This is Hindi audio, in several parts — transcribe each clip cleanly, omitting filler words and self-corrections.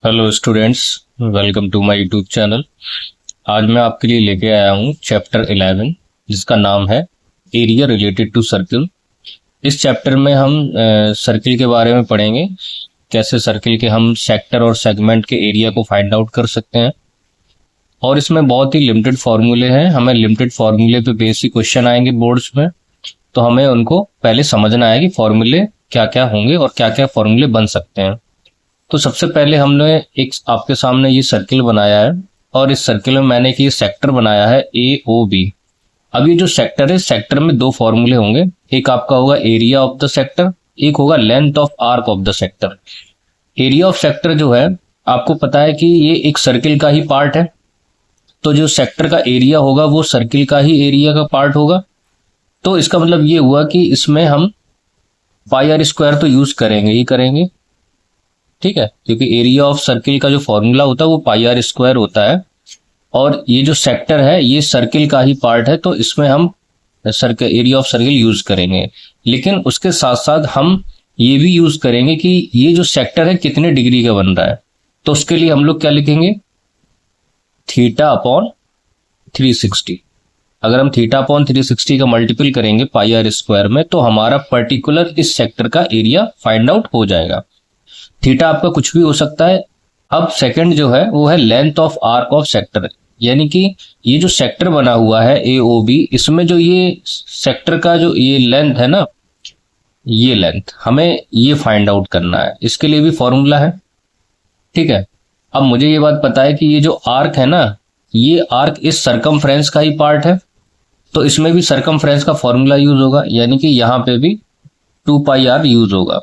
Hello students, welcome to my YouTube channel. आज मैं आपके लिए लेके आया हूँ चैप्टर 11 जिसका नाम है एरिया रिलेटेड टू सर्किल। इस चैप्टर में हम सर्किल के बारे में पढ़ेंगे, कैसे सर्किल के हम सेक्टर और सेगमेंट के एरिया को फाइंड आउट कर सकते हैं। और इसमें बहुत ही लिमिटेड फार्मूले हैं, हमें लिमिटेड फार्मूले पे बेसिक क्वेश्चन आएंगे बोर्ड्स में, तो हमें उनको पहले समझना है कि फार्मूले क्या क्या होंगे और क्या क्या फार्मूले बन सकते हैं। तो सबसे पहले हमने एक आपके सामने ये सर्किल बनाया है और इस सर्किल में मैंने एक ये सेक्टर बनाया है ए ओ बी। अब ये जो सेक्टर है, सेक्टर में दो फॉर्मूले होंगे, एक आपका होगा एरिया ऑफ द सेक्टर, एक होगा length of arc of the sector. Area of sector जो है, आपको पता है कि ये एक सर्किल का ही पार्ट है, तो जो सेक्टर का एरिया होगा वो सर्किल का ही एरिया का पार्ट होगा। तो इसका मतलब ये हुआ कि इसमें हम पाई आर स्क्वायर तो यूज करेंगे ही करेंगे, ठीक है, क्योंकि एरिया ऑफ सर्किल का जो फॉर्मूला होता है वो पाई आर स्क्वायर होता है। और ये जो सेक्टर है ये सर्किल का ही पार्ट है, तो इसमें हम circle area of circle use करेंगे। लेकिन उसके साथ साथ हम ये भी यूज करेंगे कि ये जो सेक्टर है कितने डिग्री का बन रहा है। तो उसके लिए हम लोग क्या लिखेंगे, थीटा अपॉन 360। अगर हम थीटा अपॉन 360 का मल्टीपल करेंगे पाई आर स्क्वायर में, तो हमारा पर्टिकुलर इस सेक्टर का एरिया फाइंड आउट हो जाएगा। थीटा आपका कुछ भी हो सकता है। अब सेकंड जो है वो है length of arc of sector, यानी कि ये जो सेक्टर बना हुआ है ए ओ बी, इसमें जो ये सेक्टर का जो ये लेंथ है ना, ये लेंथ हमें ये फाइंड आउट करना है। इसके लिए भी फॉर्मूला है, ठीक है। अब मुझे ये बात पता है कि ये जो आर्क है ना, ये आर्क इस सरकमफ्रेंस का ही पार्ट है, तो इसमें भी सरकमफ्रेंस का फॉर्मूला यूज होगा, यानी कि यहाँ पे भी 2 पाई आर यूज होगा।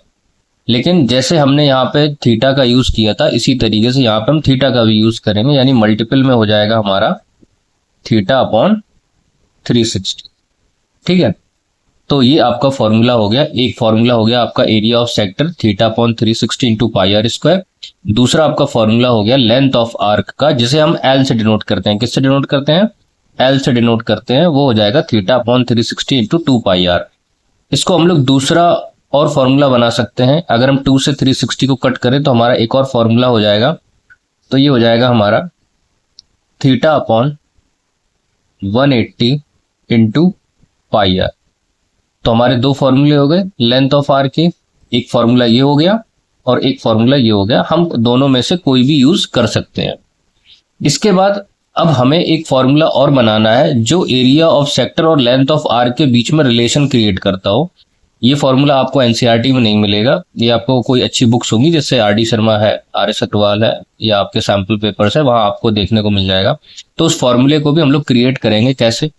लेकिन जैसे हमने यहाँ पे थीटा का यूज किया था, इसी तरीके से यहाँ पे हम थीटा का भी यूज करेंगे, यानी मल्टीपल में हो जाएगा हमारा थीटा अपॉन 360, ठीक है। तो ये आपका फॉर्मूला हो गया, एक फॉर्मूला हो गया आपका area of sector theta upon 360 into pi are square. दूसरा आपका फॉर्मूला हो गया लेंथ ऑफ आर्क का, जिसे हम एल से डिनोट करते हैं। किससे डिनोट करते हैं? एल से डिनोट करते हैं। वो हो जाएगा theta upon 360 into 2 pi R. इसको हम लोग दूसरा और फॉर्मूला बना सकते हैं। अगर हम 2 से 360 को कट करें तो हमारा एक और फॉर्मूला हो जाएगा, तो ये हो जाएगा हमारा theta upon 180 into pi R. तो हमारे दो फॉर्मूले हो गए लेंथ ऑफ आर के, एक फॉर्मूला ये हो गया और एक फॉर्मूला ये हो गया। हम दोनों में से कोई भी यूज कर सकते हैं। इसके बाद अब हमें एक फॉर्मूला और बनाना है जो एरिया ऑफ सेक्टर और लेंथ ऑफ आर के बीच में रिलेशन क्रिएट करता हो। ये फॉर्मूला आपको एनसीईआरटी में नहीं मिलेगा, ये आपको कोई अच्छी बुक्स होंगी, जैसे आर डी शर्मा है, आर एस अग्रवाल है, या आपके सैंपल पेपर्स है, वहां आपको देखने को मिल जाएगा। तो उस फॉर्मूले को भी हम लोग क्रिएट करेंगे। कैसे?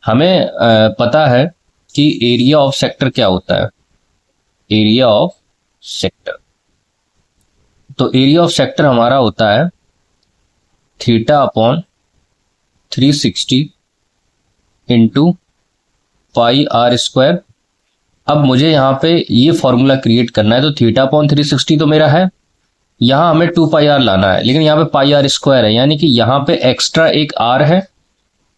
हमें पता है कि एरिया ऑफ सेक्टर क्या होता है, एरिया ऑफ सेक्टर। तो एरिया ऑफ सेक्टर हमारा होता है theta upon 360 into pi are square. अब मुझे यहाँ पे ये फॉर्मूला क्रिएट करना है, तो थीटा अपॉन 360 तो मेरा है, यहाँ हमें 2 पाई आर लाना है, लेकिन यहाँ पे पाई आर स्क्वायर है, यानी कि यहाँ पे एक्स्ट्रा एक आर है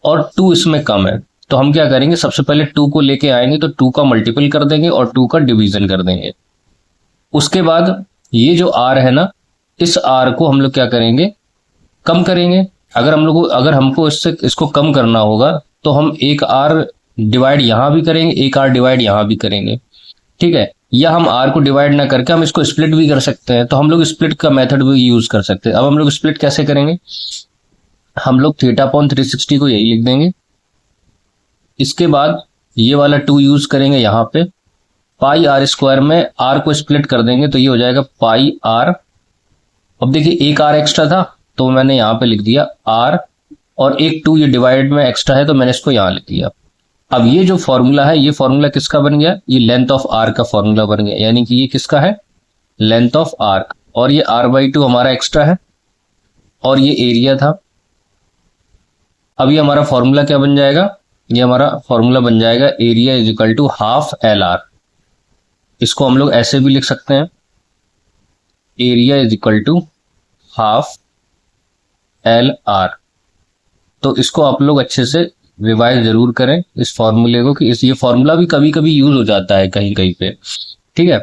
और 2 इसमें कम है। तो हम क्या करेंगे, सबसे पहले 2 को लेके आएंगे, तो 2 का मल्टीपल कर देंगे और 2 का डिवीजन कर देंगे। उसके बाद ये जो आर है ना, इस आर को हम लोग क्या करेंगे, कम करेंगे। अगर हमको इसको कम करना होगा तो हम एक आर डिवाइड यहां भी करेंगे, एक आर डिवाइड यहां भी करेंगे, ठीक है। या हम आर को डिवाइड ना करके हम इसको स्प्लिट भी कर सकते हैं, तो हम लोग स्प्लिट का मेथड भी यूज कर सकते हैं। अब हम लोग स्प्लिट कैसे करेंगे, हम लोग थीटा अपॉन 360 को यही लिख देंगे। इसके बाद ये वाला 2 यूज करेंगे यहाँ पे, पाई आर स्क्वायर में आर को स्प्लिट कर देंगे, तो ये हो जाएगा पाई आर। अब देखिए एक आर एक्स्ट्रा था तो मैंने यहाँ पे लिख दिया आर, और एक 2 ये डिवाइड में एक्स्ट्रा है तो मैंने इसको यहाँ लिख दिया। अब ये जो फॉर्मूला है, ये फॉर्मूला किसका बन गया, ये लेंथ ऑफ आर्क का फॉर्मूला बन गया, यानी कि ये किसका है, लेंथ ऑफ आर्क। और ये r/2 हमारा एक्स्ट्रा है और ये एरिया था। अब ये हमारा फॉर्मूला क्या बन जाएगा, ये हमारा फॉर्मूला बन जाएगा area is equal to half L R. इसको हम लोग ऐसे भी लिख सकते हैं, area is equal to half L R. तो इसको आप लोग अच्छे से रिवाइज जरूर करें इस फॉर्मूले को, कि ये फॉर्मूला भी कभी कभी यूज हो जाता है कहीं कहीं पे, ठीक है।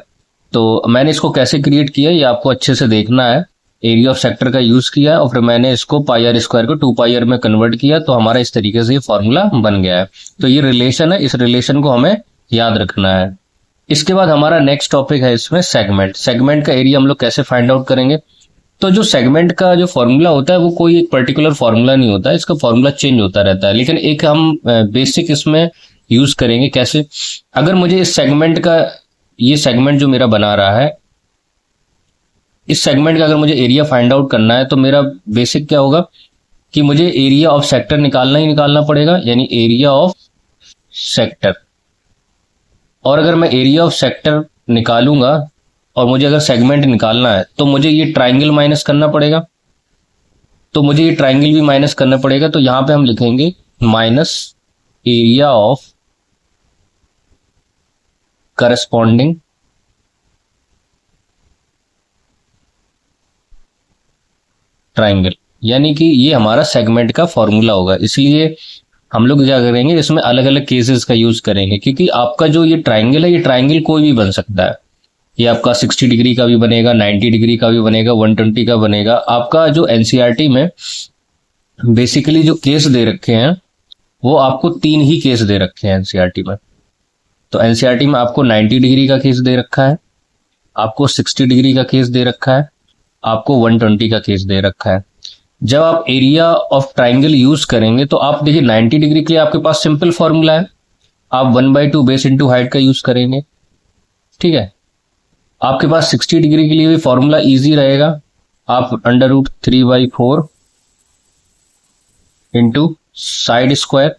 तो मैंने इसको कैसे क्रिएट किया ये आपको अच्छे से देखना है। एरिया ऑफ सेक्टर का यूज किया और फिर मैंने इसको पाई आर स्क्वायर को 2 पाई आर में कन्वर्ट किया, तो हमारा इस तरीके से ये फॉर्मूला बन गया है। तो ये रिलेशन है, इस रिलेशन को हमें याद रखना है। इसके बाद हमारा नेक्स्ट टॉपिक है इसमें सेगमेंट। सेगमेंट का एरिया हम लोग कैसे फाइंड आउट करेंगे? तो जो सेगमेंट का जो फॉर्मूला होता है वो कोई एक पर्टिकुलर फॉर्मूला नहीं होता है, इसका फॉर्मूला चेंज होता रहता है, लेकिन एक हम बेसिक इसमें यूज करेंगे। कैसे? अगर मुझे इस सेगमेंट का, ये सेगमेंट जो मेरा बना रहा है, इस सेगमेंट का अगर मुझे एरिया फाइंड आउट करना है तो मेरा बेसिक क्या होगा कि मुझे एरिया ऑफ सेक्टर निकालना ही निकालना पड़ेगा, यानी एरिया ऑफ सेक्टर। और अगर मैं एरिया ऑफ सेक्टर निकालूंगा और मुझे अगर सेगमेंट निकालना है तो मुझे ये ट्राइंगल माइनस करना पड़ेगा, तो मुझे ये ट्राइंगल भी माइनस करना पड़ेगा। तो यहां पे हम लिखेंगे minus area of corresponding triangle, यानी कि ये हमारा सेगमेंट का फॉर्मूला होगा। इसलिए हम लोग क्या करेंगे, इसमें अलग अलग केसेस का यूज करेंगे, क्योंकि आपका जो ये ट्राइंगल है, ये ट्राइंगल कोई भी बन सकता है। ये आपका 60 डिग्री का भी बनेगा, 90 डिग्री का भी बनेगा, 120 का बनेगा। आपका जो एनसीईआरटी में बेसिकली जो केस दे रखे हैं वो आपको 3 ही केस दे रखे हैं एनसीईआरटी में। तो एनसीईआरटी में आपको 90 डिग्री का केस दे रखा है, आपको 60 डिग्री का केस दे रखा है, आपको 120 का केस दे रखा है। जब आप एरिया ऑफ ट्राइंगल यूज करेंगे तो आप देखिए 90 डिग्री के लिए आपके पास सिंपल फॉर्मूला है, आप 1/2 बेस इंटू हाइट का यूज करेंगे। ठीक है, आपके पास 60 डिग्री के लिए भी फॉर्मूला इजी रहेगा, आप √3/4 इंटू साइड स्क्वायर,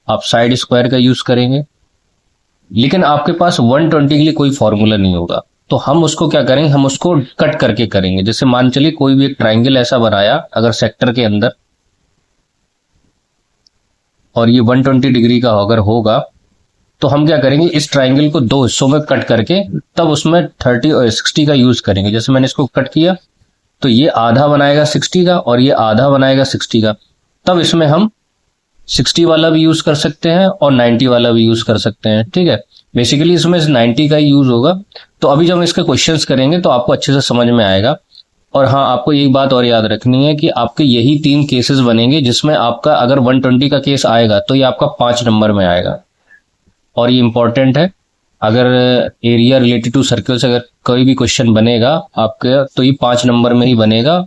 आप साइड स्क्वायर का यूज करेंगे। लेकिन आपके पास 120 के लिए कोई फॉर्मूला नहीं होगा, तो हम उसको क्या करेंगे, हम उसको कट करके करेंगे। जैसे मान चलिए कोई भी एक ट्राइंगल ऐसा बनाया अगर सेक्टर के अंदर, और ये 120 डिग्री का अगर होगा, तो हम क्या करेंगे, इस ट्राइंगल को 2 हिस्सों में कट करके तब उसमें 30 और 60 का यूज करेंगे। जैसे मैंने इसको कट किया तो ये आधा बनाएगा 60 का और ये आधा बनाएगा 60 का, तब इसमें हम 60 वाला भी यूज कर सकते हैं और 90 वाला भी यूज कर सकते हैं। ठीक है, बेसिकली इसमें 90 का ही यूज होगा। तो अभी जब हम इसके क्वेश्चंस करेंगे तो आपको अच्छे से समझ में आएगा। और हाँ, आपको एक बात और याद रखनी है कि आपके यही 3 केसेस बनेंगे जिसमें आपका अगर 120 का केस आएगा तो ये आपका 5 नंबर में आएगा। और ये इंपॉर्टेंट है, अगर एरिया रिलेटेड टू सर्कल से अगर कोई भी क्वेश्चन बनेगा आपका तो ये 5 नंबर में ही बनेगा।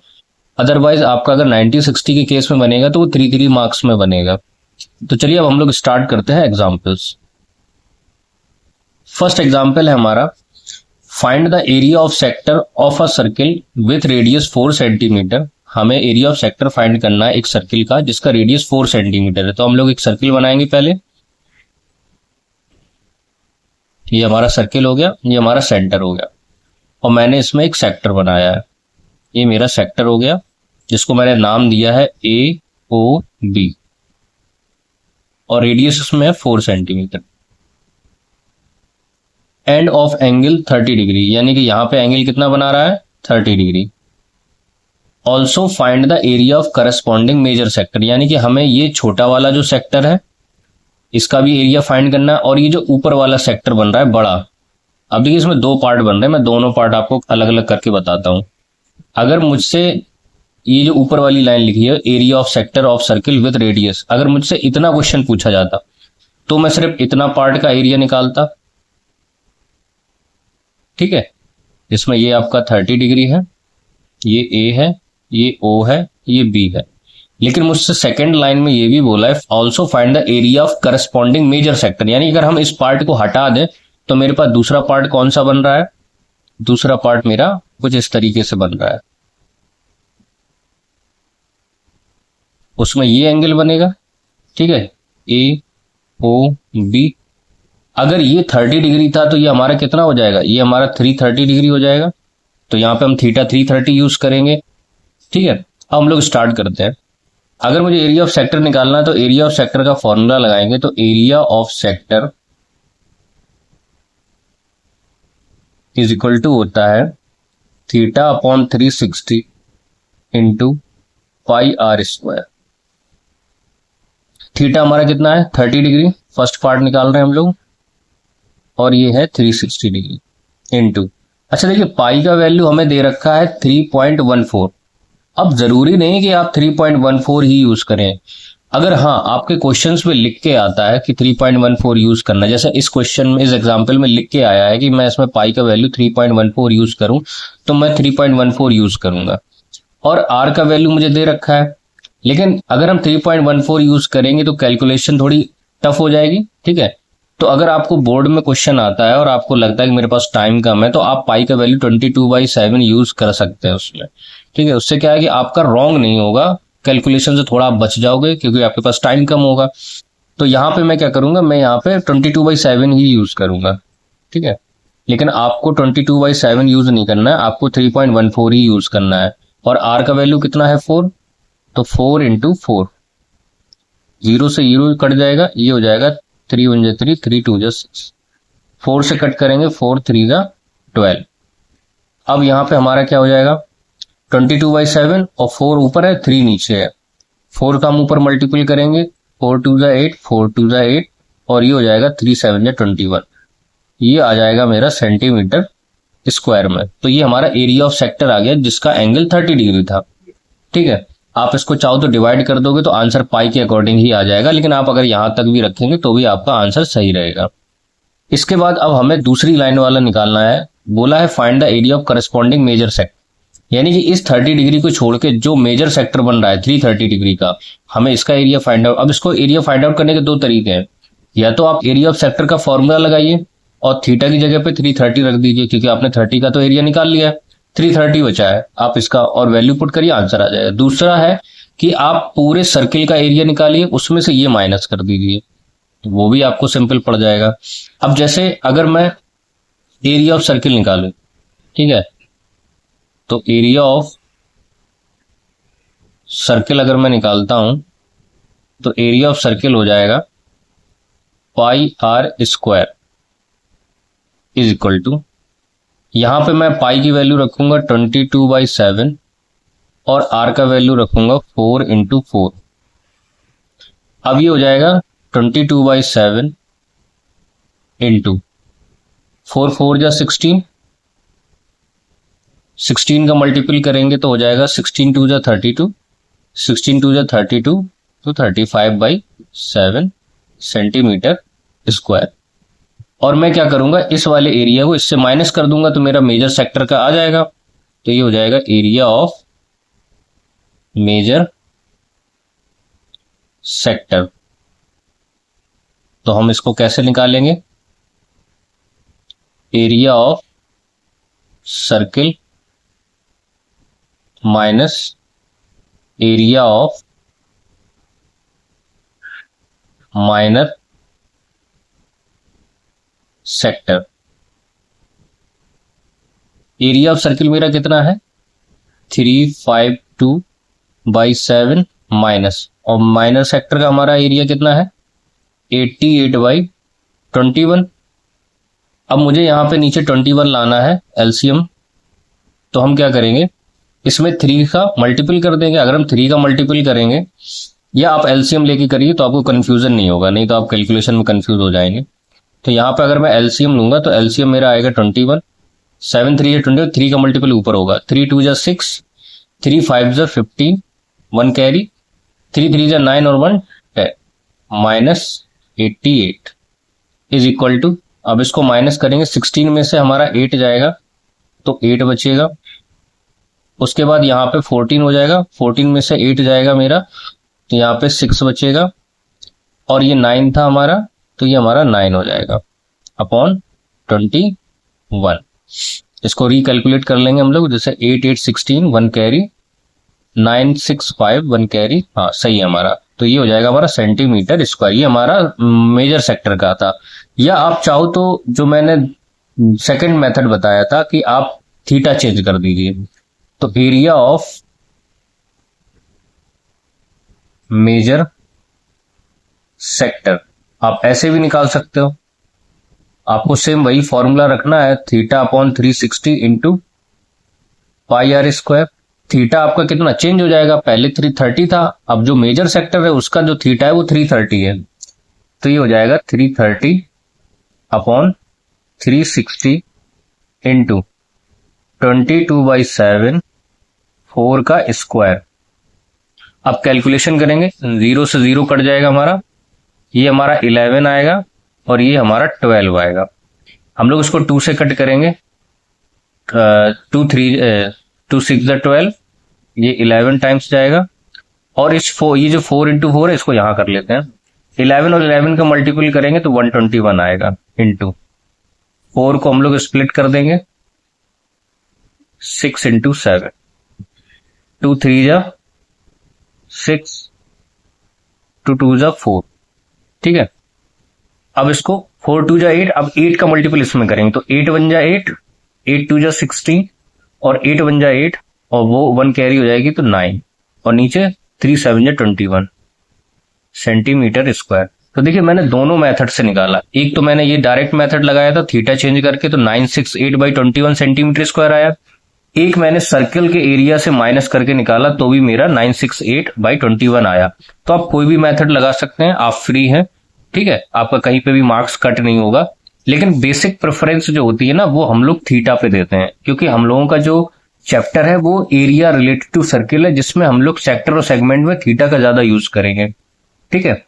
अदरवाइज आपका अगर 90-60 के केस में बनेगा तो वो 3 मार्क्स में बनेगा। तो चलिए अब हम लोग स्टार्ट करते हैं एग्जाम्पल्स। फर्स्ट एग्जाम्पल है हमारा, find the area of sector of a circle with radius 4 centimetre. हमें एरिया ऑफ सेक्टर फाइंड करना है एक सर्किल का जिसका रेडियस 4 सेंटीमीटर है। तो हम लोग एक सर्किल बनाएंगे पहले। ये हमारा सर्किल हो गया, ये हमारा सेंटर हो गया, और मैंने इसमें एक सेक्टर बनाया है। ये मेरा सेक्टर हो गया जिसको मैंने नाम दिया है AOB, और रेडियस इसमें है 4 centimetre. End of angle 30 degree, यानी कि यहां पे एंगल कितना बना रहा है, 30 degree. Also find the area of corresponding major sector, यानी कि हमें ये छोटा वाला जो सेक्टर है इसका भी एरिया फाइंड करना है, और ये जो ऊपर वाला सेक्टर बन रहा है बड़ा। अब देखिए इसमें 2 पार्ट बन रहे हैं, मैं दोनों पार्ट आपको अलग अलग करके बताता हूं। अगर मुझसे ये जो ऊपर वाली लाइन लिखी है area of sector of circle with radius, अगर मुझसे इतना क्वेश्चन पूछा जाता तो मैं सिर्फ इतना पार्ट का एरिया निकालता। ठीक है, इसमें ये आपका 30 डिग्री है, ये A है, ये O है, ये B है। लेकिन मुझसे सेकंड लाइन में ये भी बोला है also find the area of corresponding major sector, यानी अगर हम इस पार्ट को हटा दें तो मेरे पास दूसरा पार्ट कौन सा बन रहा है, दूसरा पार्ट मेरा कुछ इस तरीके से बन रहा है। उसमें ये एंगल बनेगा। ठीक है, AOB। अगर ये 30 डिग्री था तो ये हमारा कितना हो जाएगा, ये हमारा 330 डिग्री हो जाएगा। तो यहाँ पे हम थीटा 330 यूज करेंगे। ठीक है, अब हम लोग स्टार्ट करते हैं। अगर मुझे एरिया ऑफ सेक्टर निकालना है तो एरिया ऑफ सेक्टर का फॉर्मूला लगाएंगे। तो area of sector is equal to होता है θ/360 इंटू πr²। थीटा हमारा कितना है, 30 डिग्री, फर्स्ट पार्ट निकाल रहे हैं हम लोग, और ये है 360 डिग्री इंटू, अच्छा देखिए पाई का वैल्यू हमें दे रखा है 3.14, अब जरूरी नहीं कि आप 3.14 ही यूज करें। अगर हाँ आपके क्वेश्चंस में लिख के आता है कि 3.14 यूज करना, जैसे इस क्वेश्चन में, इस एग्जांपल में लिख के आया है कि मैं इसमें पाई का वैल्यू 3.14 यूज करूं, तो मैं 3.14 यूज करूंगा। और आर का वैल्यू मुझे दे रखा है, लेकिन अगर हम 3.14 यूज करेंगे तो कैलकुलेशन थोड़ी टफ हो जाएगी, ठीक है। तो अगर आपको बोर्ड में क्वेश्चन आता है और आपको लगता है कि मेरे पास टाइम कम है, तो आप पाई का वैल्यू 22/7 यूज कर सकते हैं उसमें, ठीक है। उससे क्या है कि आपका रॉन्ग नहीं होगा, कैलकुलेशन से थोड़ा आप बच जाओगे क्योंकि आपके पास टाइम कम होगा। तो यहाँ पे मैं क्या करूंगा, मैं यहाँ पे 22/7 ही यूज करूंगा, ठीक है। लेकिन आपको 22/7 यूज नहीं करना है, आपको 3.14 ही यूज करना है। और आर का वैल्यू कितना है 4, तो 4 इंटू 4, 0 से 0 कट जाएगा, ये हो जाएगा 3 1 3, 3 2 6, 4 से कट करेंगे, 4 3 12। अब यहाँ पे हमारा क्या हो जाएगा, 22/7 और 4 ऊपर है, 3 नीचे है। 4 का हम ऊपर मल्टीपल करेंगे, 4 2 8, 4 2 8, और ये हो जाएगा 3 7 21। ये आ जाएगा मेरा सेंटीमीटर स्क्वायर में। तो ये हमारा एरिया ऑफ सेक्टर आ गया जिसका एंगल 30 डिग्री था, ठीक है। आप इसको चाहो तो डिवाइड कर दोगे तो आंसर पाई के अकॉर्डिंग ही आ जाएगा, लेकिन आप अगर यहां तक भी रखेंगे तो भी आपका आंसर सही रहेगा। इसके बाद अब हमें दूसरी लाइन वाला निकालना है। बोला है find the area of corresponding major sector, यानी कि इस 30 डिग्री को छोड़ के जो मेजर सेक्टर बन रहा है 330 डिग्री का, हमें इसका एरिया फाइंड आउट। अब इसको एरिया फाइंड आउट करने के दो तरीके हैं, या तो आप एरिया ऑफ सेक्टर का फॉर्मूला लगाइए और थीटा की जगह पे 330 रख दीजिए, क्योंकि आपने 30 का तो एरिया निकाल लिया है, 330 बचा है, आप इसका और वैल्यू पुट करिए, आंसर आ जाएगा। दूसरा है कि आप पूरे सर्किल का एरिया निकालिए, उसमें से ये माइनस कर दीजिए, तो वो भी आपको सिंपल पड़ जाएगा। अब जैसे अगर मैं एरिया ऑफ सर्किल निकालूं, ठीक है, तो एरिया ऑफ सर्किल अगर मैं निकालता हूं तो एरिया ऑफ सर्किल हो जाएगा pi are square is equal to, यहां पे मैं पाई की वैल्यू रखूंगा 22/7 और आर का वैल्यू रखूंगा 4 इंटू 4। अब ये हो जाएगा 22/7 इंटू 4 4 जा 16, 16 का मल्टीपल करेंगे तो हो जाएगा 16 2 जा 32, 16 2 जा 32, तो 35/7 सेंटीमीटर स्क्वायर। और मैं क्या करूंगा, इस वाले एरिया को इससे माइनस कर दूंगा तो मेरा मेजर सेक्टर का आ जाएगा, तो ये हो जाएगा एरिया ऑफ मेजर सेक्टर। तो हम इसको कैसे निकालेंगे, area of circle minus area of minor sector. Area of circle मेरा कितना है 352/7 माइनस, और माइनर सेक्टर का हमारा एरिया कितना है 88/21। अब मुझे यहां पे नीचे 21 लाना है एलसीएम, तो हम क्या करेंगे, इसमें 3 का मल्टीपल कर देंगे। अगर हम 3 का मल्टीपल करेंगे, या आप एलसीएम लेके करिए तो आपको कंफ्यूजन नहीं होगा, नहीं तो आप कैलकुलेशन में कंफ्यूज हो जाएंगे। तो यहाँ पे अगर मैं एलसीएम लूंगा तो एलसीएम मेरा आएगा 21, 7 3 20, 3 का मल्टीपल ऊपर होगा, 3 2 6, 3 5 15, 1 कैरी, 3 3 9 और 1 10, माइनस 88 इज इक्वल टू, अब इसको माइनस करेंगे, 16 में से हमारा 8 जाएगा तो 8 बचेगा। उसके बाद यहाँ पे 14 हो जाएगा, 14 में से 8 जाएगा मेरा तो यहाँ पे 6 बचेगा, और ये 9 था हमारा, तो ये हमारा 9 हो जाएगा अपॉन 21। इसको रिकैलकुलेट कर लेंगे हम लोग, जैसे 8 8 16, 1 कैरी, 9 6 5, 1 कैरी, हाँ सही है हमारा। तो ये हो जाएगा हमारा सेंटीमीटर स्क्वायर, ये हमारा मेजर सेक्टर का था। या आप चाहो तो जो मैंने सेकंड मेथड बताया था कि आप थीटा चेंज कर दीजिए, तो एरिया ऑफ मेजर सेक्टर आप ऐसे भी निकाल सकते हो। आपको सेम वही फॉर्मूला रखना है, theta upon 360 into pi are square. Theta आपका कितना चेंज हो जाएगा, पहले 330 था, अब जो मेजर सेक्टर है उसका जो थीटा है वो 330 है, तो ये हो जाएगा 330 अपॉन 360 इंटू 22/7 4 का स्क्वायर। अब कैलकुलेशन करेंगे, 0 से 0 कट जाएगा हमारा, ये हमारा 11 आएगा और ये हमारा 12 आएगा। हम लोग इसको 2 से कट करेंगे, 2 6 12, ये 11 टाइम्स जाएगा और ये जो 4 इंटू 4 है इसको यहां कर लेते हैं। 11 और 11 का मल्टीपल करेंगे तो 121 आएगा, इंटू 4 को हम लोग स्प्लिट कर देंगे, 6 इंटू 7, 2 3 जा 6, 2 2 जा 4। ठीक है, अब इसको 4 2 जा 8, अब 8 का मल्टीपल इसमें करेंगे तो 8 1 जा 8, 8 2 जा 16 और 8 1 जा 8 और वो 1 कैरी हो जाएगी तो 9 और नीचे 3 7 जा 21 सेंटीमीटर स्क्वायर। तो देखिए मैंने दोनों मेथड से निकाला, एक तो मैंने ये डायरेक्ट मेथड लगाया था थीटा चेंज करके तो 968/21 सेंटीमीटर स्क्वायर आया, एक मैंने सर्कल के एरिया से माइनस करके निकाला तो भी मेरा 968/21 आया। तो आप कोई भी मेथड लगा सकते हैं, आप फ्री हैं। ठीक है, आपका कहीं पे भी मार्क्स कट नहीं होगा, लेकिन बेसिक प्रेफरेंस जो होती है ना वो हम लोग थीटा पे देते हैं, क्योंकि हम लोगों का जो चैप्टर है वो एरिया रिलेटेड टू सर्किल है, जिसमें हम लोग सेक्टर और सेगमेंट में थीटा का ज्यादा यूज करेंगे। ठीक है,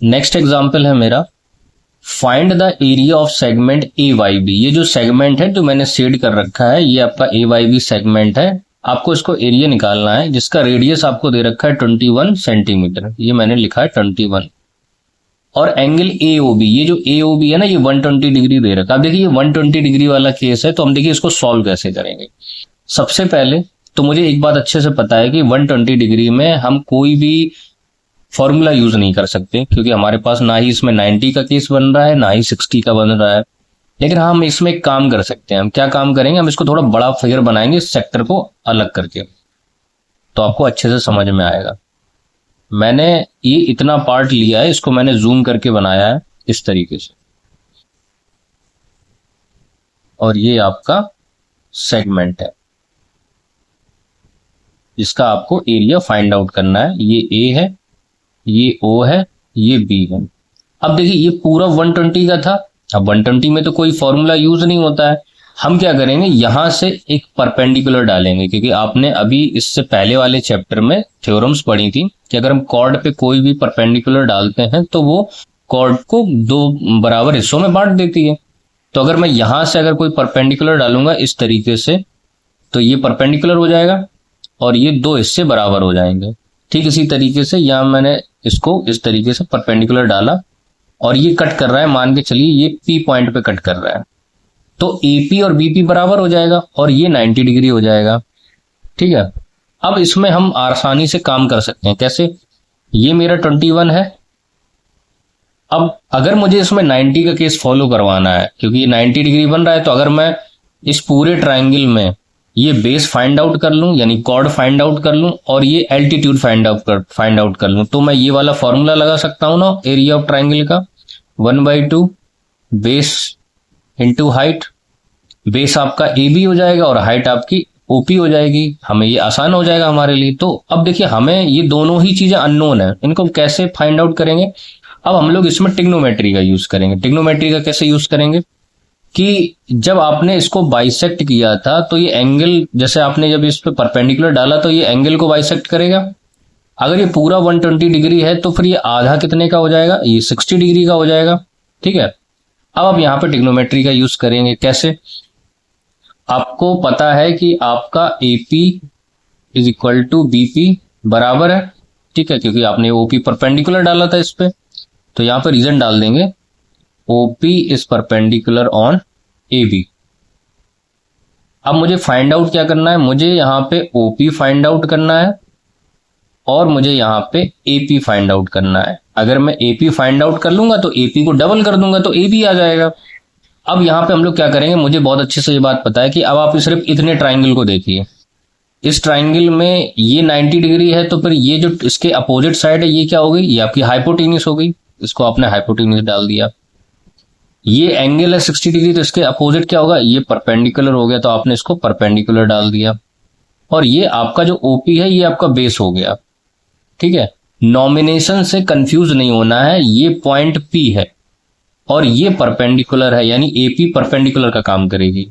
नेक्स्ट एग्जाम्पल है मेरा, find the area of segment A Y B. ये जो सेगमेंट है जो मैंने शेड कर रखा है ये आपका ए वाई बी सेगमेंट है, आपको इसको एरिया निकालना है जिसका रेडियस आपको दे रखा है 21 सेंटीमीटर, ये मैंने लिखा है 21। और एंगल ए ओ बी, ये जो ए ओ बी है ना ये 120 डिग्री दे रखा है। अब देखिए ये 120 डिग्री वाला केस है, तो हम देखिए इसको सॉल्व कैसे करेंगे। सबसे पहले तो मुझे एक बात अच्छे से पता है कि 120 डिग्री में हम कोई भी फॉर्मूला यूज नहीं कर सकते, क्योंकि हमारे पास ना ही इसमें 90 का केस बन रहा है ना ही 60 का बन रहा है। लेकिन हम इसमें एक काम कर सकते हैं, हम क्या काम करेंगे, हम इसको थोड़ा बड़ा फिगर बनाएंगे इस सेक्टर को अलग करके, तो आपको अच्छे से समझ में आएगा। मैंने ये इतना पार्ट लिया है, इसको मैंने जूम करके बनाया है इस तरीके से, और ये आपका सेगमेंट है जिसका आपको एरिया फाइंड आउट करना है। ये ए है, ये ओ है, ये बी है। अब देखिए ये पूरा 120 का था, अब 120 में तो कोई फॉर्मूला यूज नहीं होता है, हम क्या करेंगे यहां से एक परपेंडिकुलर डालेंगे, क्योंकि आपने अभी इससे पहले वाले चैप्टर में थ्योरम्स पढ़ी थी कि अगर हम कॉर्ड पे कोई भी परपेंडिकुलर डालते हैं तो वो कॉर्ड को 2 बराबर हिस्सों में बांट देती है। तो अगर मैं यहां से अगर कोई परपेंडिकुलर डालूंगा इस तरीके से तो ये परपेंडिकुलर हो जाएगा और ये 2 हिस्से बराबर हो जाएंगे। ठीक इसी तरीके से यहां मैंने इसको इस तरीके से परपेंडिकुलर डाला और ये कट कर रहा है, मान के चलिए ये पी पॉइंट पे कट कर रहा है, तो एपी और बीपी बराबर हो जाएगा और ये 90 डिग्री हो जाएगा। ठीक है, अब इसमें हम आसानी से काम कर सकते हैं। कैसे, ये मेरा 21 है, अब अगर मुझे इसमें 90 का केस फॉलो करवाना है क्योंकि ये 90 डिग्री बन रहा है, तो अगर मैं इस पूरे ट्राइंगल में ये बेस फाइंड आउट कर लूं यानी कॉर्ड फाइंड आउट कर लूं और ये एल्टीट्यूड फाइंड आउट कर लूं, तो मैं ये वाला फॉर्मूला लगा सकता हूं ना एरिया ऑफ ट्राइंगल का, 1/2 बेस इंटू हाइट। बेस आपका ए बी हो जाएगा और हाइट आपकी ओपी हो जाएगी, हमें ये आसान हो जाएगा हमारे लिए। तो अब देखिए हमें ये दोनों ही चीजें अननोन है, इनको कैसे फाइंड आउट करेंगे। अब हम लोग इसमें ट्रिग्नोमेट्री का यूज करेंगे। ट्रिग्नोमेट्री का कैसे यूज करेंगे कि जब आपने इसको बाइसेक्ट किया था तो ये एंगल, जैसे आपने जब इस पे परपेंडिकुलर डाला तो ये एंगल को बाइसेक्ट करेगा। अगर ये पूरा 120 डिग्री है तो फिर ये आधा कितने का हो जाएगा, ये 60 डिग्री का हो जाएगा। ठीक है, अब आप यहाँ पे ट्रिग्नोमेट्री का यूज करेंगे। कैसे, आपको पता है कि आपका AP is equal to BP बराबर है, ठीक है, क्योंकि आपने OP परपेंडिकुलर डाला था इस पे, तो यहां पर रीजन डाल देंगे OP is perpendicular on AB। अब मुझे फाइंड आउट क्या करना है, मुझे यहां पे OP फाइंड आउट करना है और मुझे यहां पे AP फाइंड आउट करना है। अगर मैं AP फाइंड आउट कर लूंगा तो AP को डबल कर दूंगा तो AB आ जाएगा। अब यहां पे हम लोग क्या करेंगे, मुझे बहुत अच्छे से ये बात पता है कि अब आप सिर्फ इतने ट्राइंगल को देखिए, इस ट्राइंगल में ये 90 डिग्री है तो फिर ये जो इसके अपोजिट साइड है ये क्या हो गई, ये आपकी हाइपोटेन्यूस हो गई, इसको आपने हाइपोटेन्यूस डाल दिया। ये एंगल है 60 डिग्री तो इसके अपोजिट क्या होगा, ये परपेंडिकुलर हो गया तो आपने इसको परपेंडिकुलर डाल दिया। और ये आपका जो OP है ये आपका बेस हो गया। ठीक है, नॉमिनेशन से कंफ्यूज नहीं होना है, ये पॉइंट P है और ये परपेंडिकुलर है यानी AP परपेंडिकुलर का काम करेगी।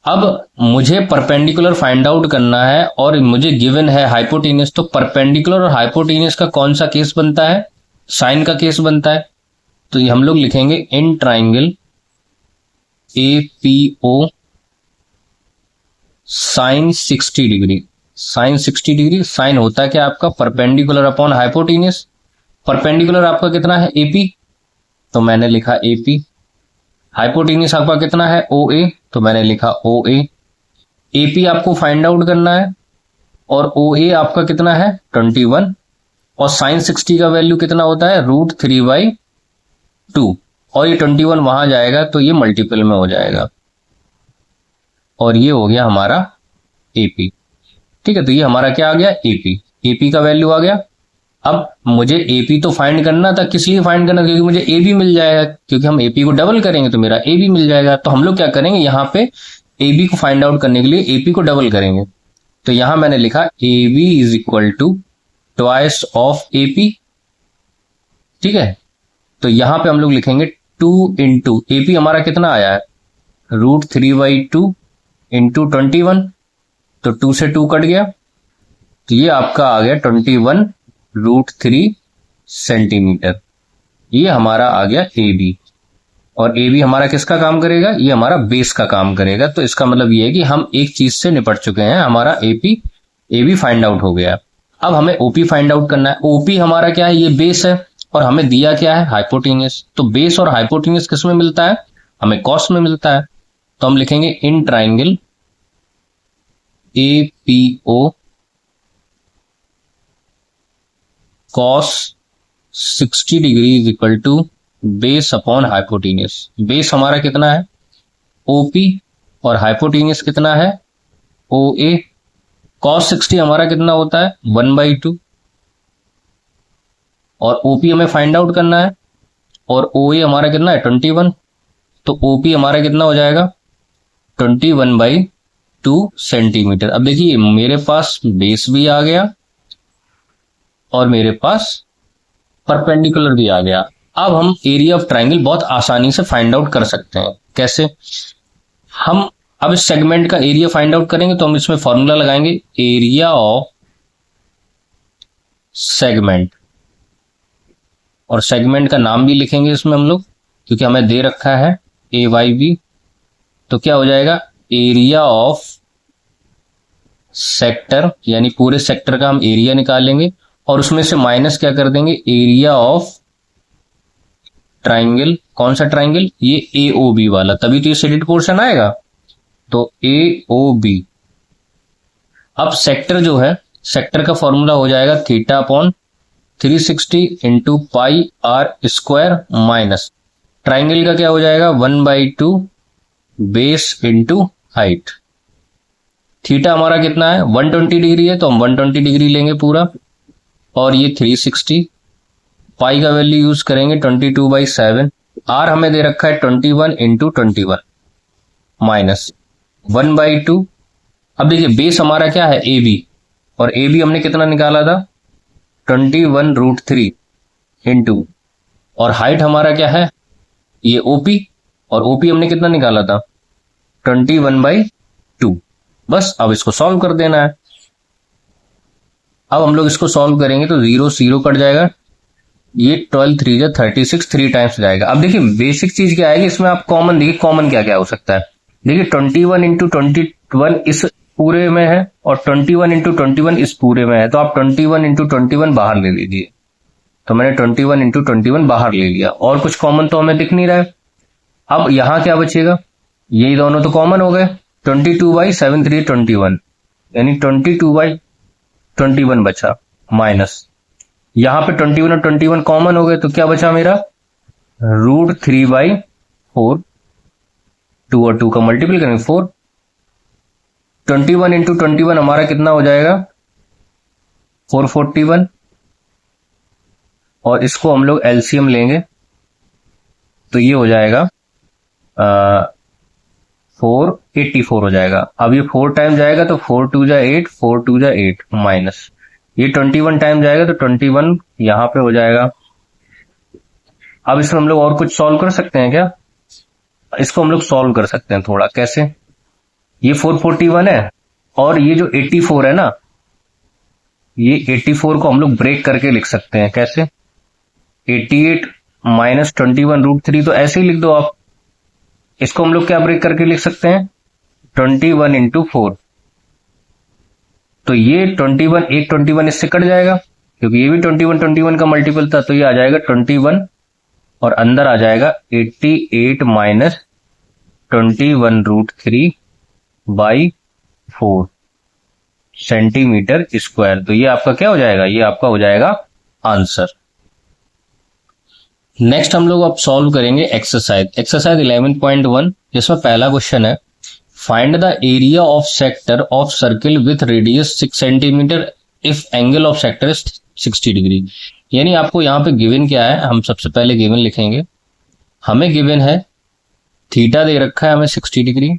अब मुझे परपेंडिकुलर फाइंड आउट करना है और मुझे गिवन है हाइपोटेन्यूज, तो परपेंडिकुलर और हाइपोटेन्यूज का कौन सा केस बनता है? साइन का केस बनता है। तो ये हम लोग लिखेंगे in triangle APO sine 60 degree. Sine 60 degree, sine होता है क्या आपका? Perpendicular upon hypotenuse. परपेंडिकुलर आपका कितना है? AP, तो मैंने लिखा AP। हाइपोटेन्यूज आपका कितना है? OA, तो मैंने लिखा OA। AP आपको फाइंड आउट करना है और OA आपका कितना है? 21, और साइन 60 का वैल्यू कितना होता है? √3/2, और ये 21 वहां जाएगा तो ये मल्टीपल में हो जाएगा, और ये हो गया हमारा AP। ठीक है, तो ये हमारा क्या आ गया? AP का वैल्यू आ गया। अब मुझे AP तो फाइंड करना था, किस लिए फाइंड करना? क्योंकि मुझे AB मिल जाएगा, क्योंकि हम AP को डबल करेंगे तो मेरा AB मिल जाएगा। तो हम लोग क्या करेंगे, यहाँ पे AB को फाइंड आउट करने के लिए AP को डबल करेंगे। तो यहां मैंने लिखा AB is equal to twice of AP। ठीक है, तो यहां पे हम लोग लिखेंगे 2 इंटू AP हमारा कितना आया है? √3/2 इंटू 21, तो 2 से 2 कट गया, तो ये आपका आ गया 21√3 सेंटीमीटर। ये हमारा आ गया AB, और AB हमारा किसका काम करेगा? ये हमारा बेस का काम करेगा। तो इसका मतलब ये है कि हम एक चीज से निपट चुके हैं, हमारा AB फाइंड आउट हो गया। अब हमें OP फाइंड आउट करना है। OP हमारा क्या है? ये बेस है, और हमें दिया क्या है? हाइपोटेन्यूज। तो बेस और हाइपोटेन्यूज किस में मिलता है? हमें कॉस में मिलता है। तो हम लिखेंगे in triangle APO cos 60 degree is equal to base upon hypotenuse. Base हमारा कितना है? OP, और हाइपोटेन्यूज कितना है? OA। cos 60 हमारा कितना होता है? 1/2, और OP हमें फाइंड आउट करना है, और OA हमारा कितना है? 21। तो OP हमारा कितना हो जाएगा? 21/2 सेंटीमीटर। अब देखिए मेरे पास बेस भी आ गया और मेरे पास परपेंडिकुलर भी आ गया। अब हम एरिया ऑफ ट्राइंगल बहुत आसानी से फाइंड आउट कर सकते हैं। कैसे? हम अब इस सेगमेंट का एरिया फाइंड आउट करेंगे तो हम इसमें फॉर्मूला लगाएंगे एरिया ऑफ सेगमेंट, और सेगमेंट का नाम भी लिखेंगे इसमें हम लोग, क्योंकि हमें दे रखा है AYB। तो क्या हो जाएगा? एरिया ऑफ सेक्टर, यानी पूरे सेक्टर का हम एरिया निकालेंगे, और उसमें से माइनस क्या कर देंगे? Area of triangle. कौन सा ट्राइंगल? ये AOB वाला, तभी तो ये शेडेड पोर्शन आएगा। तो AOB। अब सेक्टर जो है, सेक्टर का फॉर्मूला हो जाएगा θ/360 इंटू πr² माइनस ट्राइंगल का क्या हो जाएगा? 1/2 बेस इंटू हाइट। थीटा हमारा कितना है? 120 डिग्री है, तो हम 120 डिग्री लेंगे पूरा, और ये 360। पाई का वैल्यू यूज करेंगे 22/7। आर हमें दे रखा है 21 इंटू 21 माइनस 1/2। अब देखिए बेस हमारा क्या है? AB, और AB हमने कितना निकाला था? 21√3 इंटू, और हाइट हमारा क्या है? ये OP, और OP हमने कितना निकाला था? 21/2। बस अब इसको सॉल्व कर देना है। अब हम लोग इसको सॉल्व करेंगे तो 0 0 कट जाएगा, ये 12 3 जा 36, 3 टाइम्स जाएगा। अब देखिए बेसिक चीज क्या आएगी इसमें, आप कॉमन देखिए, कॉमन क्या क्या हो सकता है। देखिए 21 इंटू 21 इस पूरे में है, और 21 इंटू 21 इस पूरे में है, तो आप 21 इंटू 21 बाहर ले लीजिए। तो मैंने 21 इंटू 21 बाहर ले लिया, और कुछ कॉमन तो हमें दिख नहीं रहा है। अब यहां क्या बचेगा? यही दोनों तो कॉमन हो गए, 22/7 3 21, यानी 22/21 बचा, माइनस यहां पे 21 और 21 कॉमन हो गए, तो क्या बचा मेरा? √3/4। 2 और 2 का मल्टीपल करेंगे 4। 21 इंटू 21 हमारा कितना हो जाएगा? 441, और इसको हम लोग LCM लेंगे तो ये हो जाएगा 484 हो जाएगा। अब ये 4 टाइम जाएगा तो 4 2 जा 8, 4 2 जा 8 माइनस ये 21 टाइम जाएगा तो 21 यहां पे हो जाएगा। अब इसमें हम लोग और कुछ सॉल्व कर सकते हैं क्या? इसको हम लोग सॉल्व कर सकते हैं थोड़ा। कैसे? ये 441 है और ये जो 84 है ना, ये 84 को हम लोग ब्रेक करके लिख सकते हैं। कैसे? 88 माइनस 21√3, तो ऐसे ही लिख दो आप। इसको हम लोग क्या ब्रेक करके लिख सकते हैं? 21 इंटू 4। तो ये 21, एक 21 इससे कट जाएगा क्योंकि ये भी 21 का मल्टीपल था, तो ये आ जाएगा 21 और अंदर आ जाएगा 88 माइनस 21√3 बाई 4 सेंटीमीटर स्क्वायर। तो ये आपका क्या हो जाएगा? ये आपका हो जाएगा आंसर। नेक्स्ट हम लोग अब सॉल्व करेंगे एक्सरसाइज 11.1, जिसमें पहला क्वेश्चन है find the area of sector of circle with radius 6 centimetre if angle of sector is 60 degree. यानी आपको यहाँ पे गिवन क्या है, हम सबसे पहले गिवन लिखेंगे। हमें गिवन है थीटा दे रखा है हमें 60 डिग्री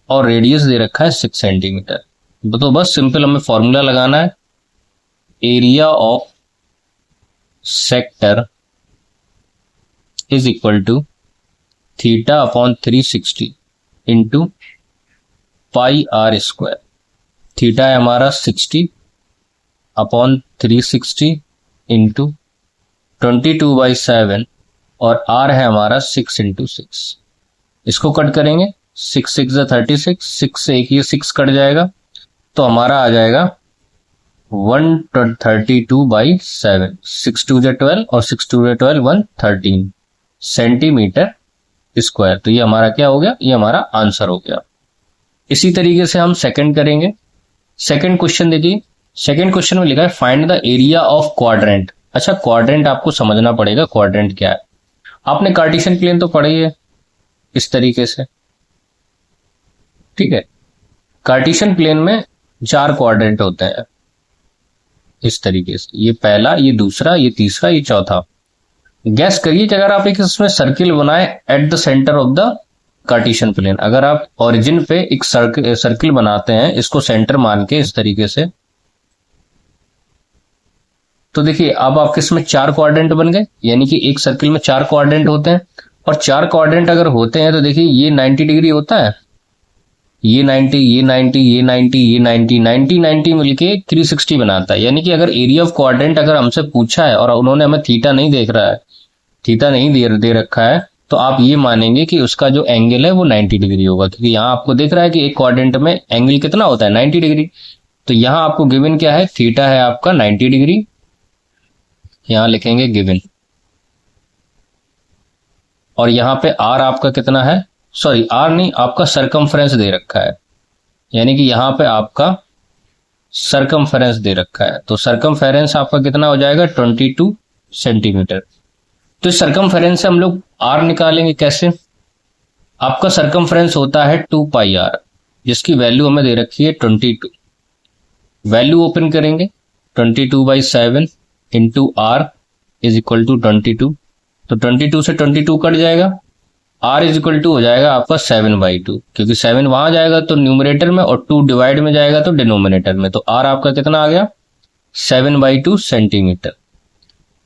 और रेडियस दे रखा है 6 सेंटीमीटर। तो बस सिंपल हमें फॉर्मूला लगाना है, area of sector is equal to theta upon 360 into pi are square. Theta है हमारा 60 अपॉन 360 इंटू 22/7 और आर है हमारा 6 इंटू 6। इसको कट करेंगे, 6 6 36, 6 से एक ये 6 कट जाएगा, तो हमारा आ जाएगा 132/7। 6 2 12 और 6 2 12 113 सेंटीमीटर स्क्वायर। तो ये हमारा क्या हो गया? ये हमारा आंसर हो गया। इसी तरीके से हम सेकंड करेंगे। सेकंड क्वेश्चन देखिए, सेकंड क्वेश्चन में लिखा है find the area of quadrant. अच्छा, क्वाड्रेंट आपको समझना पड़ेगा, क्वाड्रेंट क्या है। आपने कार्टेशियन प्लेन तो पढ़ी है इस तरीके से, ठीक है। कार्टेशियन प्लेन में 4 क्वाड्रेंट होते हैं इस तरीके से, ये पहला, ये दूसरा, ये तीसरा, ये चौथा। गैस करिए कि अगर आप एक इसमें सर्किल बनाए at the centre of the Cartesian plane, अगर आप ओरिजिन पे एक सर्किल बनाते हैं इसको सेंटर मान के इस तरीके से, तो देखिए अब आपके इसमें 4 क्वाड्रेंट बन गए। यानी कि एक सर्किल में 4 क्वाड्रेंट होते हैं और 4 क्वाड्रेंट अगर होते हैं तो देखिए ये 90 डिग्री होता है, ये 90, ये 90, ये 90, ये 90, 90 90 मिलके 360 बनाता है। यानी कि अगर एरिया ऑफ क्वाड्रेंट अगर हमसे पूछा है और उन्होंने हमें थीटा नहीं देख रहा है, थीटा नहीं दे रखा है, तो आप ये मानेंगे कि उसका जो एंगल है वो 90 डिग्री होगा, क्योंकि यहाँ आपको दिख रहा है कि एक क्वाड्रेंट में एंगल कितना होता है? 90 डिग्री। तो यहाँ आपको गिवन क्या है? थीटा है आपका 90 डिग्री। यहां लिखेंगे गिवन, और यहां पे आर आपका कितना है? सॉरी, आर नहीं, आपका सरकमफ्रेंस दे रखा है। यानी कि यहां पे आपका सरकमफ्रेंस दे रखा है, तो सरकमफ्रेंस आपका कितना हो जाएगा? 22 सेंटीमीटर। तो इस सरकमफ्रेंस से हम लोग आर निकालेंगे कैसे? आपका सरकमफ्रेंस होता है 2 पाई आर, जिसकी वैल्यू हमें दे रखी है 22। वैल्यू ओपन करेंगे, 22/7 into R is equal to 22। तो 22 से 22 कट जाएगा, आर इज इक्वल टू हो जाएगा आपका 7/2, क्योंकि 7 वहां जाएगा तो न्यूमरेटर में और 2 डिवाइड में जाएगा तो डिनोमिनेटर में। तो आर आपका कितना आ गया? 7/2 सेंटीमीटर।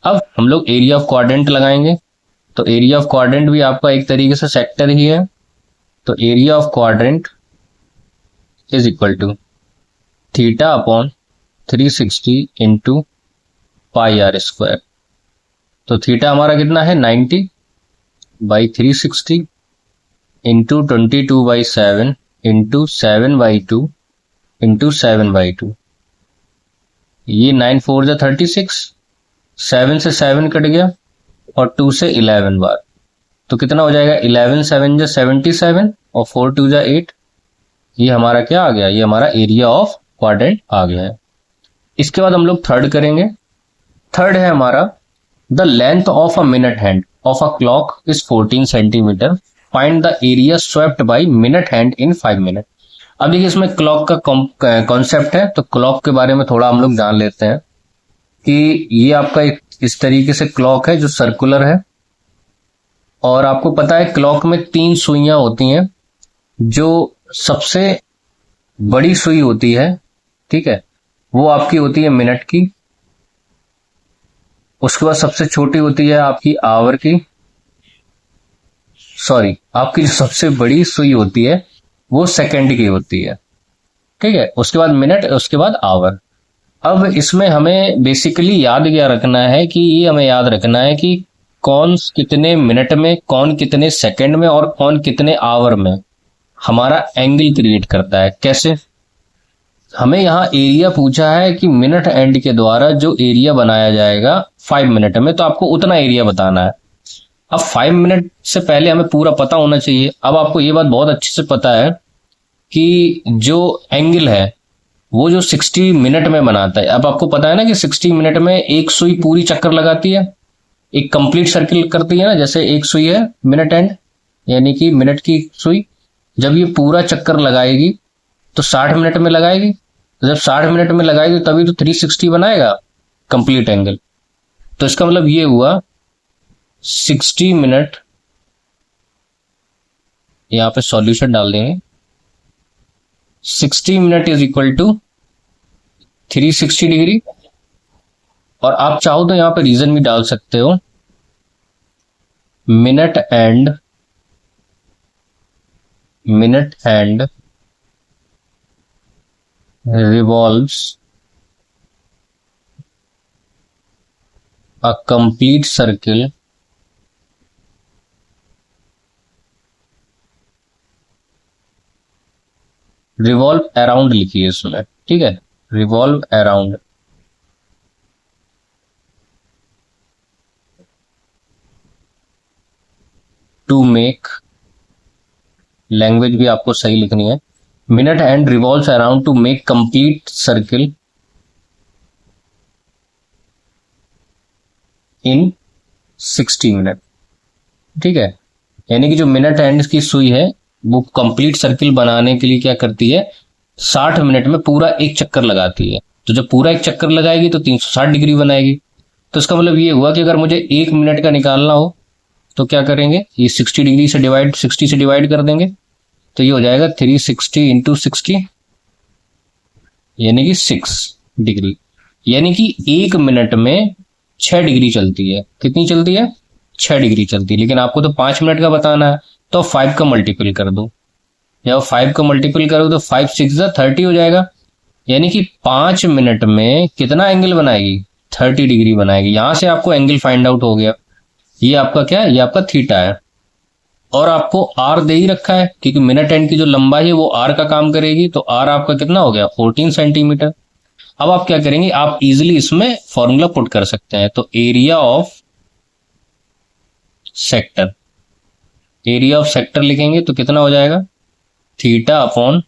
अब हम लोग एरिया ऑफ क्वाड्रेंट लगाएंगे, तो एरिया ऑफ क्वाड्रेंट भी आपका एक तरीके से सेक्टर ही है। तो area of quadrant is equal to theta upon 360 into pi are square. तो थीटा हमारा कितना है? 90/360 इंटू 22/7 इंटू 7/2 इंटू 7/2। ये 9 4 जा 36, 7 से 7 कट गया और 2 से 11 बार, तो कितना हो जाएगा? 11 7 जा 77 और 4 2 जा 8। ये हमारा क्या आ गया? ये हमारा एरिया ऑफ क्वाड्रेंट आ गया है। इसके बाद हम लोग थर्ड करेंगे। थर्ड है हमारा the length of a minute hand of a clock is 14 centimetre, find the area swept by minute hand in 5 minute. अब देखिए इसमें क्लॉक का कॉन्सेप्ट है, तो क्लॉक के बारे में थोड़ा हम लोग जान लेते हैं कि ये आपका इस तरीके से क्लॉक है जो सर्कुलर है, और आपको पता है क्लॉक में 3 सुइयां होती हैं। जो सबसे बड़ी सुई होती है, ठीक है, वो आपकी होती है मिनट की। उसके बाद सबसे छोटी होती है आपकी आवर की, सॉरी, आपकी जो सबसे बड़ी सुई होती है वो सेकंड की होती है, ठीक है। उसके बाद मिनट, उसके बाद आवर। अब इसमें हमें बेसिकली याद क्या रखना है कि ये हमें याद रखना है कि कौन कितने मिनट में, कौन कितने सेकंड में और कौन कितने आवर में हमारा एंगल क्रिएट करता है। कैसे? हमें यहाँ एरिया पूछा है कि मिनट एंड के द्वारा जो एरिया बनाया जाएगा 5 मिनट में, तो आपको उतना एरिया बताना है। अब 5 मिनट से पहले हमें पूरा पता होना चाहिए। अब आपको ये बात बहुत अच्छे से पता है कि जो एंगल है वो जो 60 मिनट में बनाता है। अब आपको पता है ना कि 60 मिनट में एक सुई पूरी चक्कर लगाती है, एक कंप्लीट सर्किल करती है ना। जैसे एक सुई है मिनट एंड, यानी कि मिनट की सुई, जब ये पूरा चक्कर लगाएगी तो 60 मिनट में लगाएगी। तो जब 60 मिनट में लगाएगी तभी तो 360 बनाएगा कंप्लीट एंगल। तो इसका मतलब ये हुआ 60 मिनट, यहां पे सॉल्यूशन डाल देंगे। 60 minute is equal to 360 degree. और आप चाहो तो यहां पे रीजन भी डाल सकते हो, minute and revolves a complete circle revolve around लिखिए इसमें, ठीक है, revolve around to make, language भी आपको सही लिखनी है, minute and revolves around to make complete circle in 60 minute, ठीक है। यानी कि जो मिनट एंड की सुई है वो कंप्लीट सर्किल बनाने के लिए क्या करती है, 60 मिनट में पूरा एक चक्कर लगाती है। तो जब पूरा एक चक्कर लगाएगी तो 360 डिग्री बनाएगी। तो इसका मतलब ये हुआ कि अगर मुझे 1 मिनट का निकालना हो तो क्या करेंगे, ये 60 डिग्री से डिवाइड, 60 से डिवाइड कर देंगे, तो ये हो जाएगा 360 इंटू 60, यानी कि 6 डिग्री। यानी कि 1 मिनट में 6 डिग्री चलती है। कितनी चलती है? 6 डिग्री चलती है। लेकिन आपको तो 5 मिनट का बताना है, तो 5 का मल्टीपल कर दो। जब 5 का मल्टीपल करो तो 5 6 30 हो जाएगा। यानी कि 5 मिनट में कितना एंगल बनाएगी, 30 डिग्री बनाएगी। यहां से आपको एंगल फाइंड आउट हो गया। ये आपका क्या है, ये आपका थीटा है। और आपको आर दे ही रखा है, क्योंकि मिनट एंड की जो लंबाई है वो आर का काम करेगी। तो आर आपका कितना हो गया, 14 सेंटीमीटर। अब आप क्या करेंगे, आप इजिली इसमें फॉर्मूला पुट कर सकते हैं। तो area of sector, area of sector लिखेंगे तो कितना हो जाएगा, theta upon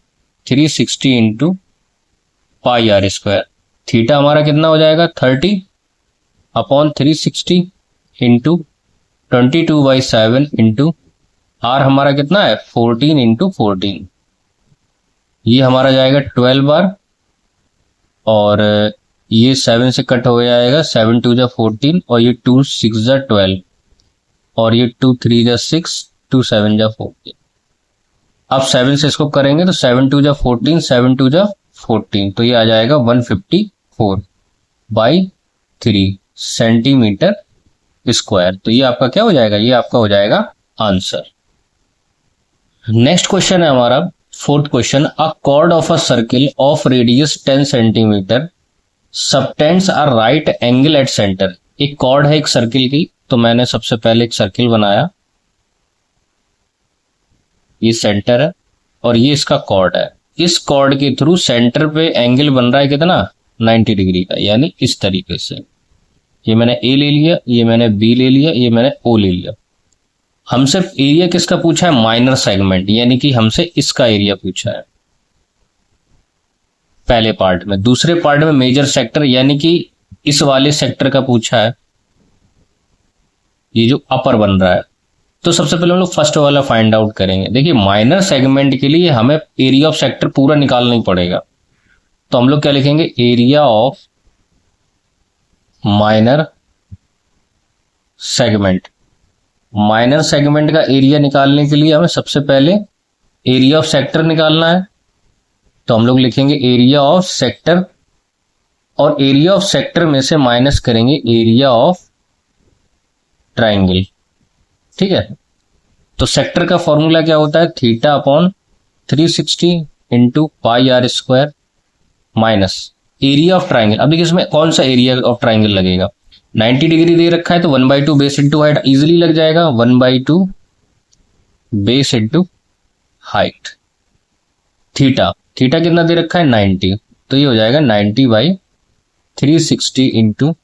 360 into pi are square. Theta हमारा कितना हो जाएगा, 30 अपॉन 360 इंटू 22/7 इंटू आर हमारा कितना है, 14 इंटू 14। ये हमारा जाएगा 12 बार, और ये 7 से कट हो जाएगा, 7 2 जा 14, और ये 2 6 जा 12, और ये 2 3 जा 6, 2 7 जा 14। अब 7 से इसको करेंगे तो 7 2 जा 14, 7 2 जा 14, तो ये आ जाएगा 154/3 सेंटीमीटर स्क्वायर। तो ये आपका क्या हो जाएगा, ये आपका हो जाएगा आंसर। नेक्स्ट क्वेश्चन है हमारा 4th question, a cord of a circle of radius 10 centimetre subtends a right angle at centre. एक कॉर्ड है एक सर्किल की, तो मैंने सबसे पहले एक सर्किल बनाया, ये सेंटर है और ये इसका कॉर्ड है। इस कॉर्ड के थ्रू सेंटर पे एंगल बन रहा है कितना, 90 डिग्री का, यानी इस तरीके से। ये मैंने ए ले लिया, ये मैंने बी ले लिया, ये मैंने ओ ले लिया। हमसे एरिया किसका पूछा है, माइनर सेगमेंट, यानी कि हमसे इसका एरिया पूछा है पहले पार्ट में। दूसरे पार्ट में मेजर सेक्टर, यानी कि इस वाले सेक्टर का पूछा है, ये जो अपर बन रहा है। तो सबसे पहले हम लोग फर्स्ट वाला फाइंड आउट करेंगे। देखिए माइनर सेगमेंट के लिए हमें एरिया ऑफ सेक्टर पूरा निकालना ही पड़ेगा। तो हम लोग क्या लिखेंगे, area of minor segment. Minor segment का एरिया निकालने के लिए हमें सबसे पहले एरिया ऑफ सेक्टर निकालना है। तो हम लोग लिखेंगे एरिया ऑफ सेक्टर, और एरिया ऑफ सेक्टर में से माइनस करेंगे एरिया ऑफ ट्राइंगल, ठीक है। तो सेक्टर का फॉर्मूला क्या होता है, theta upon 360 into pi are square minus area of triangle. अब देखिए इसमें कौन सा एरिया ऑफ ट्राइंगल लगेगा, 90 डिग्री दे रखा है तो 1/2 बेस इंटू हाइट इजिली लग जाएगा, 1/2 base into height. Theta, theta कितना दे रखा है 90, तो ये हो जाएगा 90/360 इंटू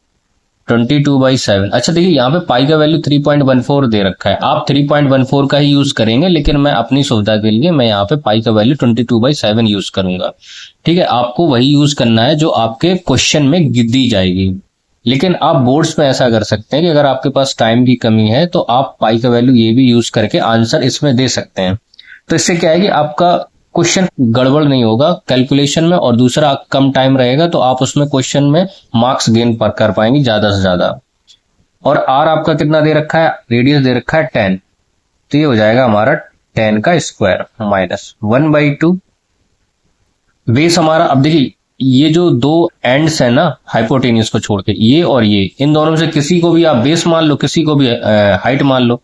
22/7। अच्छा देखिए यहाँ पे पाई का वैल्यू 3.14 दे रखा है, आप 3.14 का ही यूज करेंगे, लेकिन मैं अपनी सुविधा के लिए मैं यहाँ पे पाई का वैल्यू 22/7 यूज करूंगा। ठीक है, आपको वही यूज करना है जो आपके क्वेश्चन में दी जाएगी। लेकिन आप बोर्ड्स में ऐसा कर सकते हैं कि अगर आपके पास टाइम की कमी है तो आप पाई का वैल्यू ये भी यूज करके आंसर इसमें दे सकते हैं। तो इससे क्या है कि आपका क्वेश्चन गड़बड़ नहीं होगा कैलकुलेशन में, और दूसरा कम टाइम रहेगा तो आप उसमें क्वेश्चन में मार्क्स गेन कर पाएंगे ज्यादा से ज्यादा। और आर आपका कितना दे रखा है, रेडियस दे रखा है 10, तो ये हो जाएगा हमारा 10 का स्क्वायर माइनस 1/2 बेस हमारा। अब देखिए ये जो दो एंड्स है ना हाइपोटेन्यूज को छोड़ के, ये और ये, इन दोनों में से किसी को भी आप बेस मान लो, किसी को भी हाइट मान लो,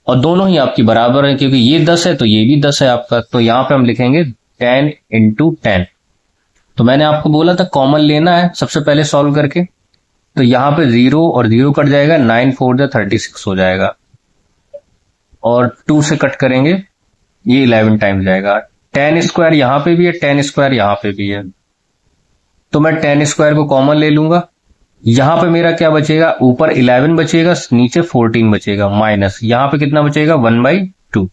और दोनों ही आपकी बराबर है क्योंकि ये 10 है तो ये भी 10 है आपका। तो यहां पे हम लिखेंगे 10 इंटू 10। तो मैंने आपको बोला था कॉमन लेना है सबसे पहले सॉल्व करके, तो यहां पे 0 और 0 कट जाएगा, 9 4 36 हो जाएगा, और 2 से कट करेंगे ये 11 टाइम्स जाएगा। 10 स्क्वायर यहां पे भी है, 10 स्क्वायर यहां पे भी है, तो मैं 10 स्क्वायर को कॉमन ले लूंगा। यहां पे मेरा क्या बचेगा, ऊपर 11 बचेगा, नीचे 14 बचेगा, माइनस यहां पे कितना बचेगा 1/2।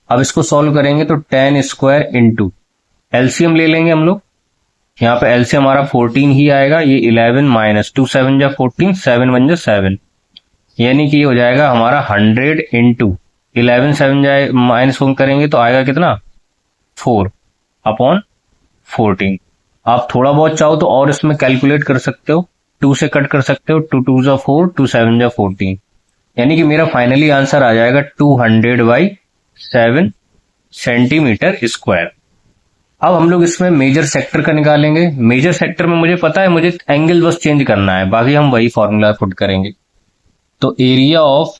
अब इसको सॉल्व करेंगे तो 10 स्क्वायर इंटू एलसीएम ले लेंगे हम लोग, यहाँ पे एलसीएम हमारा 14 ही आएगा, ये 11 माइनस 2 7 जा 14, 7 1 जा 7, यानी कि ये हो जाएगा हमारा 100 इंटू 11 7 जाए माइनस 1 करेंगे तो आएगा कितना 4/14। आप थोड़ा बहुत चाहो तो और इसमें कैलकुलेट कर सकते हो, 2 से कट कर सकते हो, 2 2 जा 4, 2 7 जा 14, यानी कि मेरा फाइनली आंसर आ जाएगा 200/7 सेंटीमीटर स्क्वायर। अब हम लोग इसमें मेजर सेक्टर का निकालेंगे। मेजर सेक्टर में मुझे पता है मुझे एंगल बस चेंज करना है, बाकी हम वही फॉर्मूला पुट करेंगे। तो एरिया ऑफ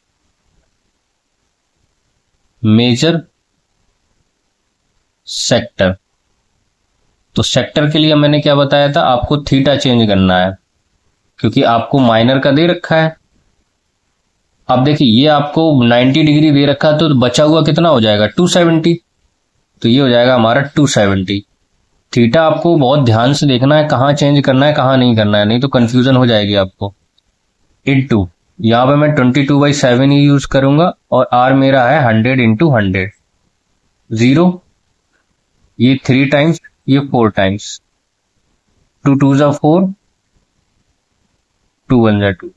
मेजर सेक्टर, तो सेक्टर के लिए मैंने क्या बताया था, आपको थीटा चेंज करना है क्योंकि आपको माइनर का दे रखा है। अब देखिए ये आपको 90 डिग्री दे रखा है तो बचा हुआ कितना हो जाएगा 270, तो ये हो जाएगा हमारा 270। थीटा आपको बहुत ध्यान से देखना है कहाँ चेंज करना है कहाँ नहीं करना है, नहीं तो कंफ्यूजन हो जाएगी आपको। इंटू यहाँ पे मैं 22/7 ही यूज करूंगा, और आर मेरा है 100 इंटू 100, 0 ये 3 टाइम्स, ये 4 टाइम्स, 2 2 जा 4, 2 1 जा 2,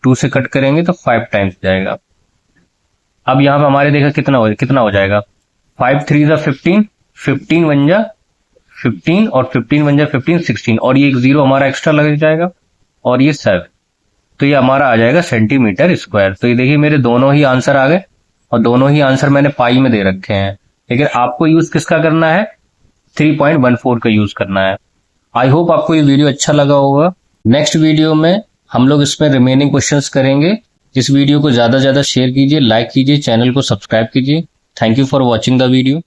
2 से कट करेंगे तो 5 टाइम्स जाएगा। अब यहाँ पे हमारे देखा कितना हो जाएगा, 5 3 जा 15, 15 1 जा 15, और 15 1 जा 15 16, और ये एक 0 हमारा एक्स्ट्रा लग जाएगा, और ये 7, तो ये हमारा आ जाएगा सेंटीमीटर स्क्वायर। तो ये देखिए मेरे दोनों ही आंसर आ गए, और दोनों ही आंसर मैंने पाई में दे रखे हैं, लेकिन आपको यूज किसका करना है 3.14 का यूज करना है। आई होप आपको ये वीडियो अच्छा लगा होगा। नेक्स्ट वीडियो में हम लोग इसमें रिमेनिंग क्वेश्चंस करेंगे। इस वीडियो को ज्यादा से ज्यादा शेयर कीजिए, लाइक कीजिए, चैनल को सब्सक्राइब कीजिए। Thank you for watching the video.